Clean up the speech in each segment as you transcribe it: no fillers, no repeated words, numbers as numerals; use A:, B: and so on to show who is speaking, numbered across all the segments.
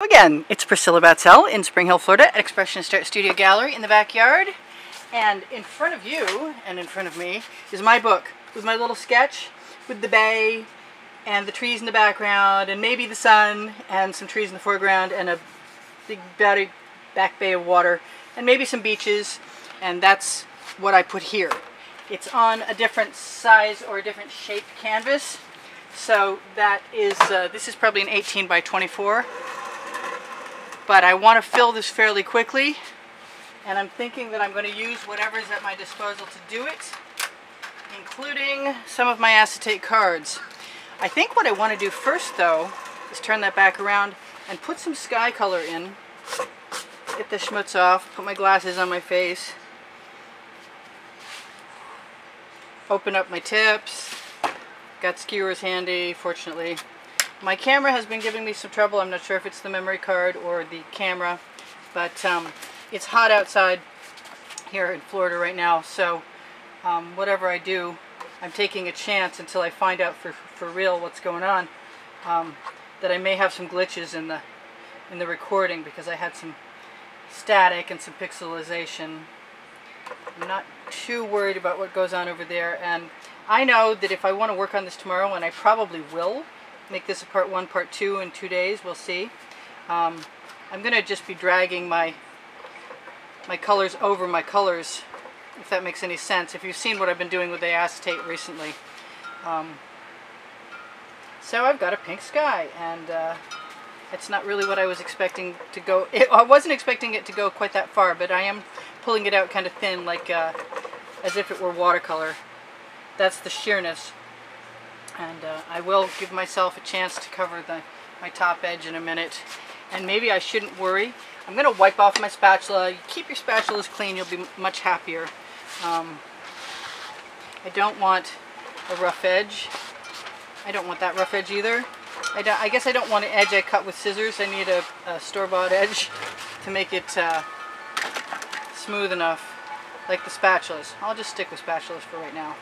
A: Again, it's Priscilla Batzell in Spring Hill, Florida at Expressionist Art Studio Gallery in the backyard. And in front of you and in front of me is my book with my little sketch with the bay and the trees in the background and maybe the sun and some trees in the foreground and a big back bay of water and maybe some beaches, and that's what I put here. It's on a different size or a different shaped canvas, so that is this is probably an 18 by 24. But I want to fill this fairly quickly, and I'm thinking that I'm going to use whatever is at my disposal to do it, including some of my acetate cards. I think what I want to do first, though, is turn that back around and put some sky color in, get the schmutz off, put my glasses on my face, open up my tips, got skewers handy, fortunately. My camera has been giving me some trouble. I'm not sure if it's the memory card or the camera, but it's hot outside here in Florida right now, so whatever I do, I'm taking a chance until I find out for real what's going on, that I may have some glitches in the recording because I had some static and some pixelization. I'm not too worried about what goes on over there, and I know that if I want to work on this tomorrow, and I probably will, make this a part 1, part 2 in 2 days, we'll see. I'm going to just be dragging my colors over my colors, if that makes any sense, if you've seen what I've been doing with the acetate recently. So I've got a pink sky, and it's not really what I was expecting to go. I wasn't expecting it to go quite that far, but I am pulling it out kind of thin, like as if it were watercolor. That's the sheerness. And I will give myself a chance to cover my top edge in a minute. And maybe I shouldn't worry. I'm going to wipe off my spatula. You keep your spatulas clean, you'll be much happier. I don't want a rough edge. I don't want that rough edge either. I guess I don't want an edge I cut with scissors. I need a store-bought edge to make it smooth enough, like the spatulas. I'll just stick with spatulas for right now.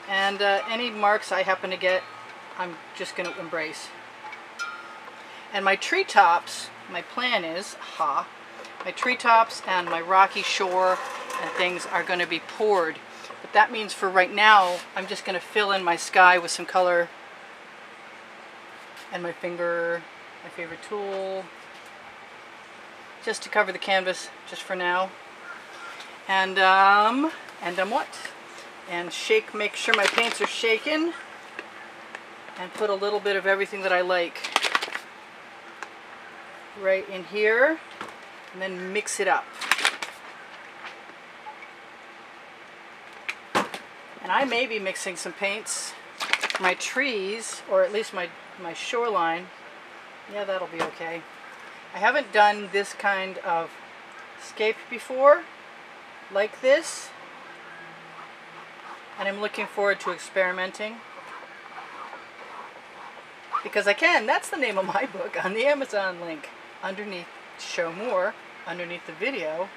A: And any marks I happen to get, I'm just going to embrace. And my treetops, my plan is, my treetops and my rocky shore and things are going to be poured. But that means for right now, I'm just going to fill in my sky with some color. And my finger, my favorite tool, just to cover the canvas, just for now. And what? And make sure my paints are shaken, and put a little bit of everything that I like right in here, and then mix it up. And I may be mixing some paints for my trees, or at least my shoreline. Yeah, that'll be okay. I haven't done this kind of scape before, like this. And I'm looking forward to experimenting. Because I can. That's the name of my book on the Amazon link. Underneath, show more, underneath the video.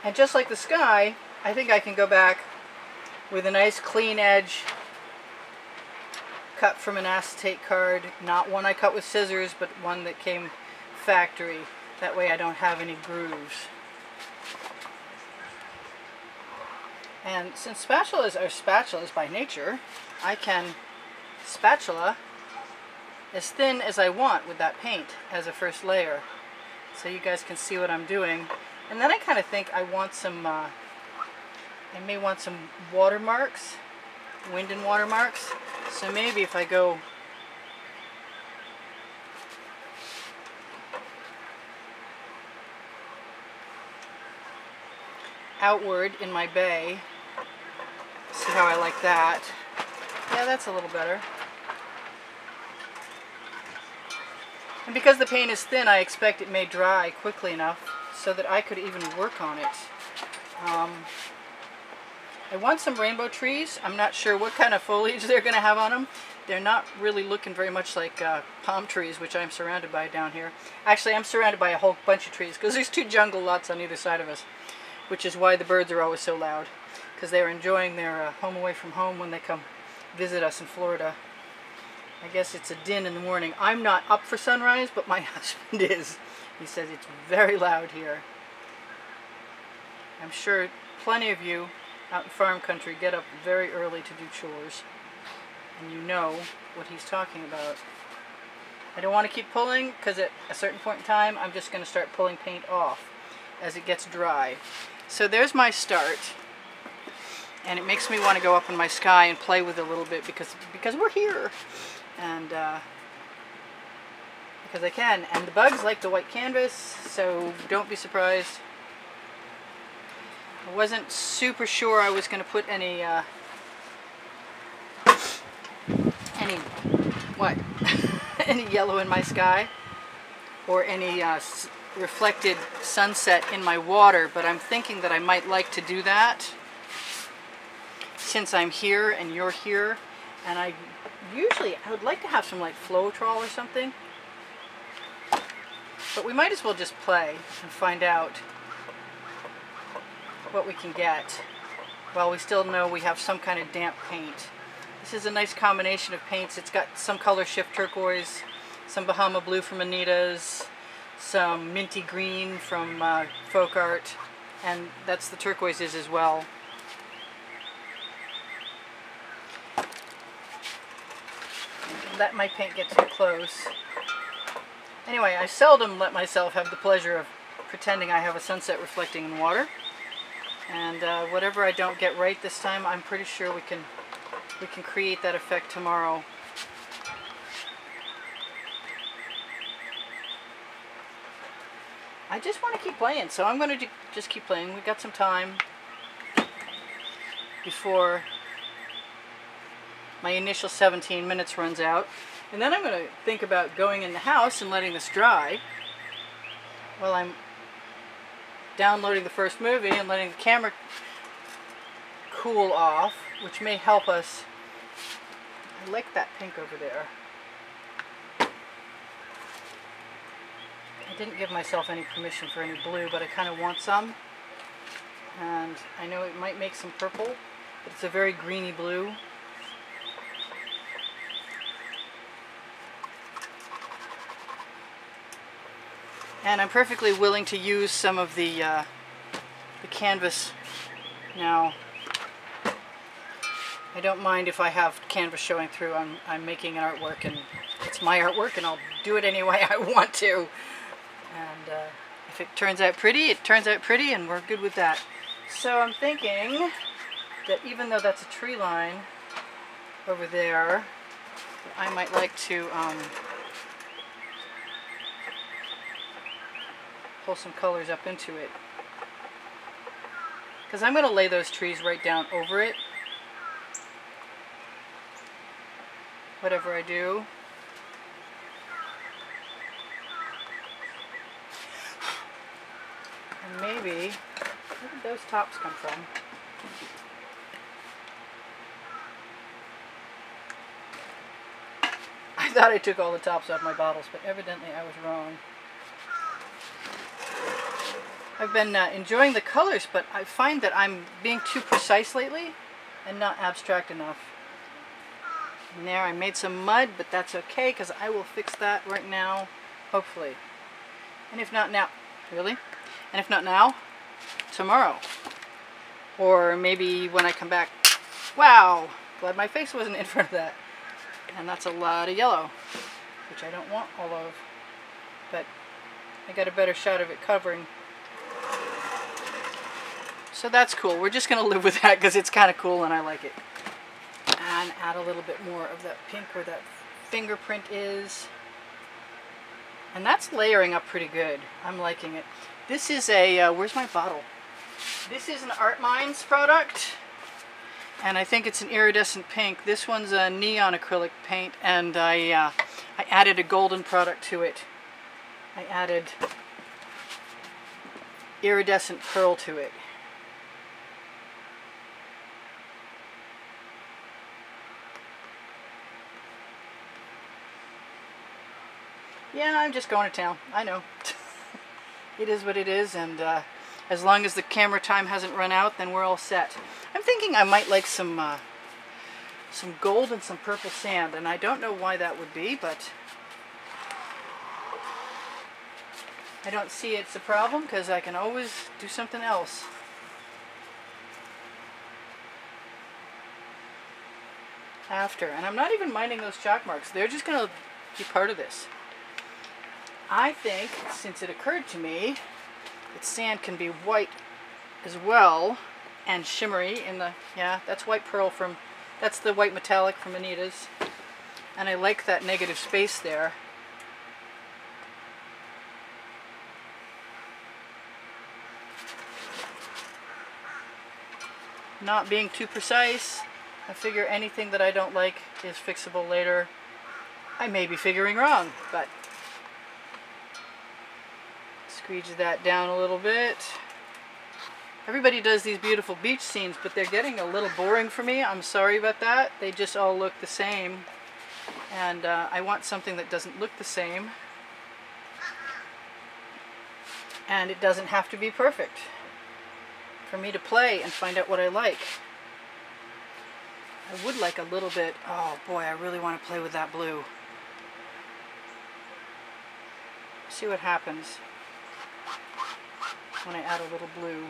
A: And just like the sky, I think I can go back with a nice clean edge cut from an acetate card. Not one I cut with scissors, but one that came factory. That way I don't have any grooves. And since spatulas are spatulas by nature, I can spatula as thin as I want with that paint as a first layer. So you guys can see what I'm doing. And then I kind of think I want some, I may want some watermarks, wind and watermarks. So maybe if I go outward in my bay, see how I like that. Yeah, that's a little better. And because the paint is thin, I expect it may dry quickly enough so that I could even work on it. I want some rainbow trees. I'm not sure what kind of foliage they're going to have on them. They're not really looking very much like palm trees, which I'm surrounded by down here. Actually, I'm surrounded by a whole bunch of trees because there's 2 jungle lots on either side of us, which is why the birds are always so loud, because they're enjoying their home away from home when they come visit us in Florida. I guess it's a din in the morning. I'm not up for sunrise, but my husband is. He says it's very loud here. I'm sure plenty of you out in farm country get up very early to do chores, and you know what he's talking about. I don't want to keep pulling because at a certain point in time I'm just going to start pulling paint off as it gets dry. So there's my start, and it makes me want to go up in my sky and play with it a little bit because we're here, and because I can. And the bugs like the white canvas, so don't be surprised. I wasn't super sure I was going to put any any yellow in my sky or any reflected sunset in my water, but I'm thinking that I might like to do that since I'm here and you're here, and I would like to have some like Floetrol or something, but we might as well just play and find out what we can get while we still know we have some kind of damp paint. This is a nice combination of paints. It's got some color shift turquoise, some Bahama blue from Anita's, some minty green from Folk Art, and that's the turquoises as well. Let my paint get too close. Anyway, I seldom let myself have the pleasure of pretending I have a sunset reflecting in water. And whatever I don't get right this time, I'm pretty sure we can create that effect tomorrow. I just want to keep playing, so I'm going to just keep playing. We've got some time before my initial 17 minutes runs out. And then I'm going to think about going in the house and letting this dry while I'm downloading the first movie and letting the camera cool off, which may help us. I like that pink over there. I didn't give myself any permission for any blue, but I kind of want some. And I know it might make some purple, but it's a very greeny blue. And I'm perfectly willing to use some of the canvas now. I don't mind if I have canvas showing through. I'm making an artwork, and it's my artwork, and I'll do it any way I want to. And if it turns out pretty, it turns out pretty, and we're good with that. So I'm thinking that even though that's a tree line over there, I might like to pull some colors up into it, because I'm going to lay those trees right down over it, whatever I do. And maybe, where did those tops come from? I thought I took all the tops off my bottles, but evidently I was wrong. I've been enjoying the colors, but I find that I'm being too precise lately and not abstract enough. And there, I made some mud, but that's okay, because I will fix that right now, hopefully. And if not now, really? And if not now, tomorrow. Or maybe when I come back. Wow! Glad my face wasn't in front of that. And that's a lot of yellow, which I don't want all of. But I got a better shot of it covering. So that's cool. We're just going to live with that because it's kind of cool and I like it. And add a little bit more of that pink where that fingerprint is. And that's layering up pretty good. I'm liking it. This is a, where's my bottle? This is an Art Minds product. And I think it's an iridescent pink. This one's a neon acrylic paint, and I added a golden product to it. I added iridescent pearl to it. Yeah, I'm just going to town. I know. It is what it is, and as long as the camera time hasn't run out, then we're all set. I'm thinking I might like some some gold and some purple sand, and I don't know why that would be, but I don't see it's a problem because I can always do something else. After, and I'm not even minding those chalk marks. They're just going to be part of this. I think, since it occurred to me that sand can be white as well and shimmery in the, yeah, that's white pearl from, that's the white metallic from Anita's, and I like that negative space there. Not being too precise. I figure anything that I don't like is fixable later. I may be figuring wrong, but squeeze that down a little bit. Everybody does these beautiful beach scenes, but they're getting a little boring for me. I'm sorry about that. They just all look the same, and I want something that doesn't look the same, and it doesn't have to be perfect for me to play and find out what I like. I would like a little bit, oh boy, I really want to play with that blue. See what happens when I add a little blue.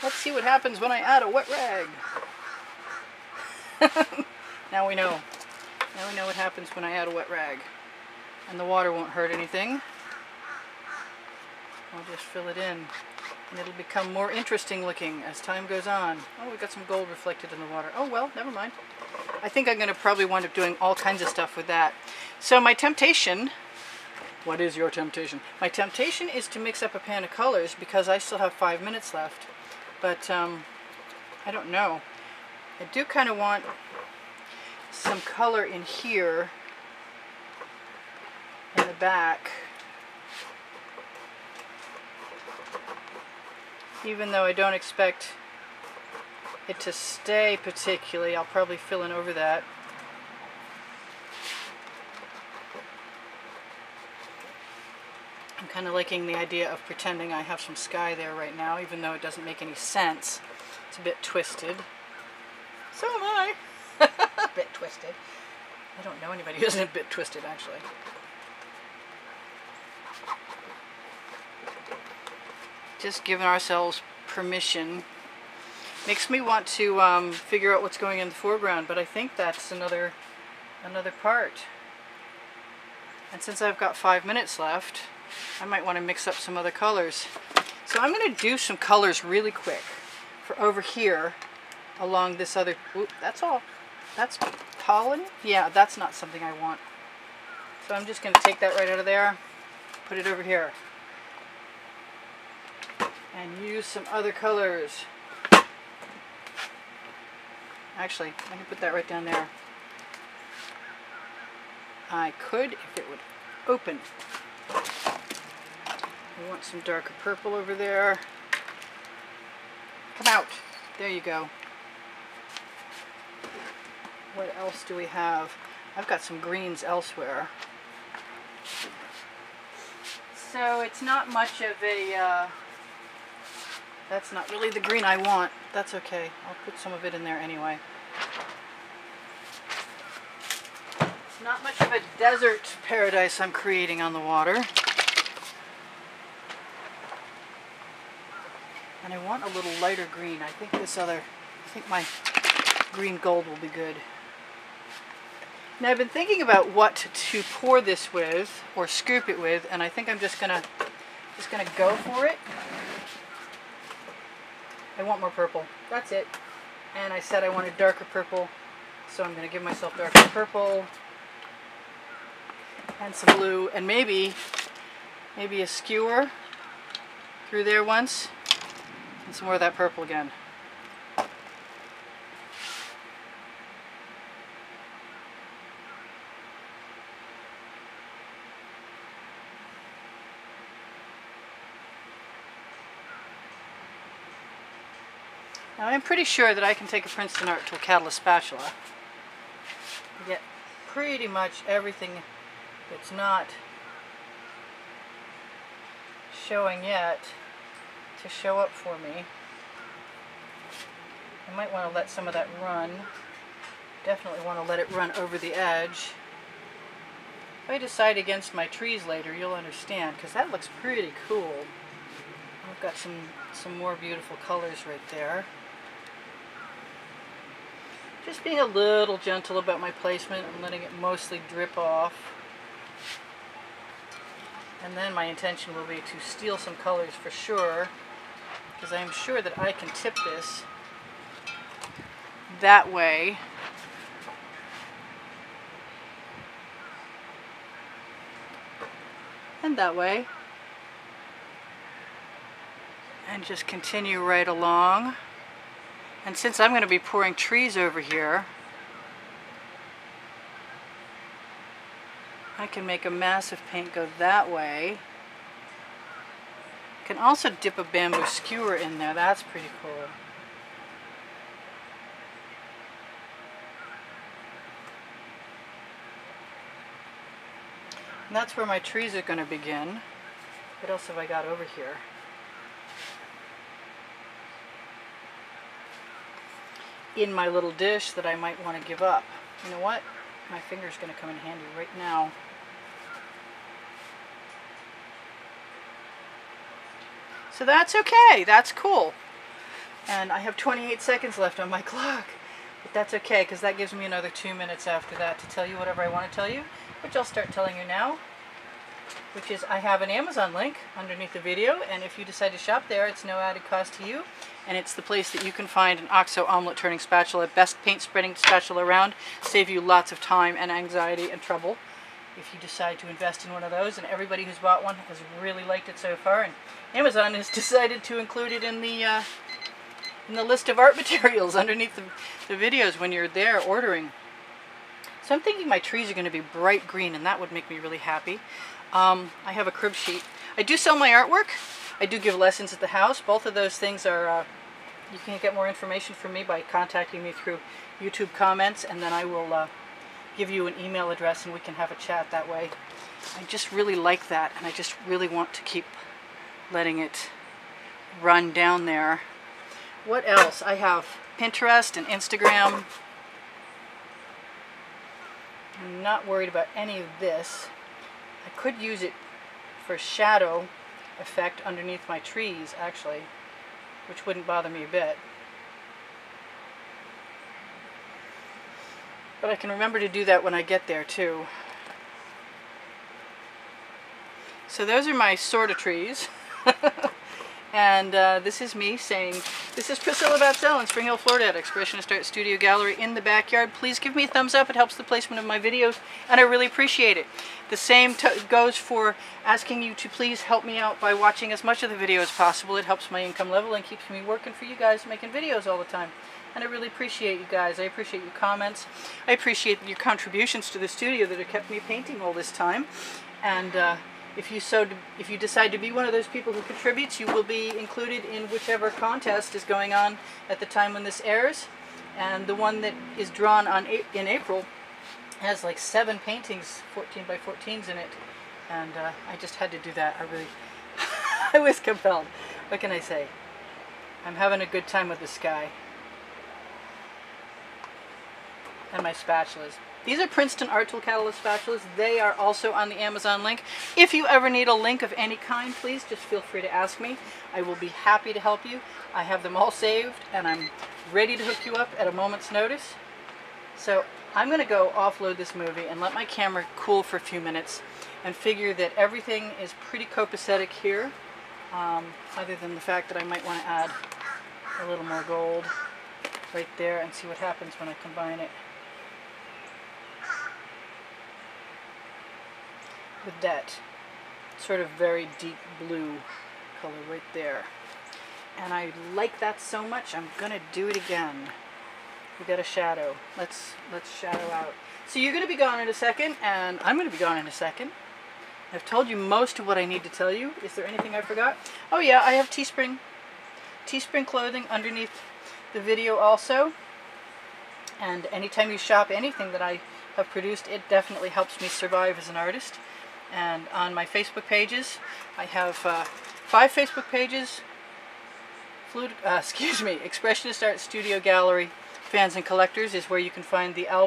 A: Let's see what happens when I add a wet rag. Now we know. Now we know what happens when I add a wet rag. And the water won't hurt anything. I'll just fill it in. And it'll become more interesting looking as time goes on. Oh, we got some gold reflected in the water. Oh well, never mind. I think I'm going to probably wind up doing all kinds of stuff with that. So my temptation, what is your temptation? My temptation is to mix up a pan of colors because I still have 5 minutes left. But I don't know. I do kind of want some color in here in the back. Even though I don't expect it to stay particularly, I'll probably fill in over that. I'm kind of liking the idea of pretending I have some sky there right now, even though it doesn't make any sense. It's a bit twisted. So am I. A bit twisted. I don't know anybody who isn't a bit twisted, actually. Just giving ourselves permission. Makes me want to figure out what's going in the foreground, but I think that's another part. And since I've got 5 minutes left, I might want to mix up some other colors. So I'm going to do some colors really quick for over here along this other, oop, that's all. That's pollen? Yeah, that's not something I want. So I'm just going to take that right out of there, put it over here. And use some other colors. Actually, I can put that right down there. I could if it would open. I want some darker purple over there. Come out. There you go. What else do we have? I've got some greens elsewhere. So it's not much of a... that's not really the green I want. That's okay. I'll put some of it in there anyway. It's not much of a desert paradise I'm creating on the water. And I want a little lighter green. I think my green gold will be good. Now I've been thinking about what to pour this with or scoop it with, and I think I'm just gonna go for it. I want more purple. That's it. And I said I wanted darker purple, so I'm going to give myself darker purple and some blue, and maybe a skewer through there once, and some more of that purple again. Now I'm pretty sure that I can take a Princeton Art Tool Catalyst spatula and get pretty much everything that's not showing yet to show up for me. I might want to let some of that run. Definitely want to let it run over the edge. If I decide against my trees later, you'll understand, because that looks pretty cool. I've got some more beautiful colors right there. Just being a little gentle about my placement and letting it mostly drip off. And then my intention will be to steal some colors for sure, because I am sure that I can tip this that way. And that way. And just continue right along. And since I'm going to be pouring trees over here, I can make a mass of paint go that way. I can also dip a bamboo skewer in there. That's pretty cool. And that's where my trees are going to begin. What else have I got over here? In my little dish that I might want to give up. You know what? My finger's going to come in handy right now. So that's okay. That's cool. And I have 28 seconds left on my clock. But that's okay, because that gives me another 2 minutes after that to tell you whatever I want to tell you, which I'll start telling you now. Which is, I have an Amazon link underneath the video, and if you decide to shop there, it's no added cost to you. And it's the place that you can find an OXO omelet turning spatula, best paint spreading spatula around, save you lots of time and anxiety and trouble if you decide to invest in one of those. And everybody who's bought one has really liked it so far, and Amazon has decided to include it in the list of art materials underneath the videos when you're there ordering. So I'm thinking my trees are going to be bright green, and that would make me really happy. I have a crib sheet. I do sell my artwork. I do give lessons at the house. Both of those things are, you can get more information from me by contacting me through YouTube comments, and then I will give you an email address and we can have a chat that way. I just really like that, and I just really want to keep letting it run down there. What else? I have Pinterest and Instagram. I'm not worried about any of this. I could use it for shadow effect underneath my trees, actually, which wouldn't bother me a bit. But I can remember to do that when I get there, too. So those are my sort of trees. And this is me saying, this is Priscilla Batzell in Spring Hill, Florida at Expressionist Art Studio Gallery in the backyard. Please give me a thumbs up. It helps the placement of my videos, and I really appreciate it. The same goes for asking you to please help me out by watching as much of the video as possible. It helps my income level and keeps me working for you guys, making videos all the time. And I really appreciate you guys. I appreciate your comments. I appreciate your contributions to the studio that have kept me painting all this time. And if you decide to be one of those people who contributes, you will be included in whichever contest is going on at the time when this airs. And the one that is drawn in April has like 7 paintings, 14 by 14s in it. And I just had to do that. I was compelled. What can I say? I'm having a good time with the sky. And my spatulas. These are Princeton Art Tool Catalyst spatulas. They are also on the Amazon link. If you ever need a link of any kind, please just feel free to ask me. I will be happy to help you. I have them all saved, and I'm ready to hook you up at a moment's notice. So I'm going to go offload this movie and let my camera cool for a few minutes and figure that everything is pretty copacetic here, other than the fact that I might want to add a little more gold right there and see what happens when I combine it with that sort of very deep blue color right there. And I like that so much, I'm gonna do it again. We got a shadow. Let's shadow out. So you're gonna be gone in a second, and I'm gonna be gone in a second. I've told you most of what I need to tell you. Is there anything I forgot? Oh yeah, I have Teespring clothing underneath the video also. And anytime you shop anything that I have produced, it definitely helps me survive as an artist. And on my Facebook pages, I have 5 Facebook pages, excuse me, Expressionist Art Studio Gallery Fans and Collectors is where you can find the album.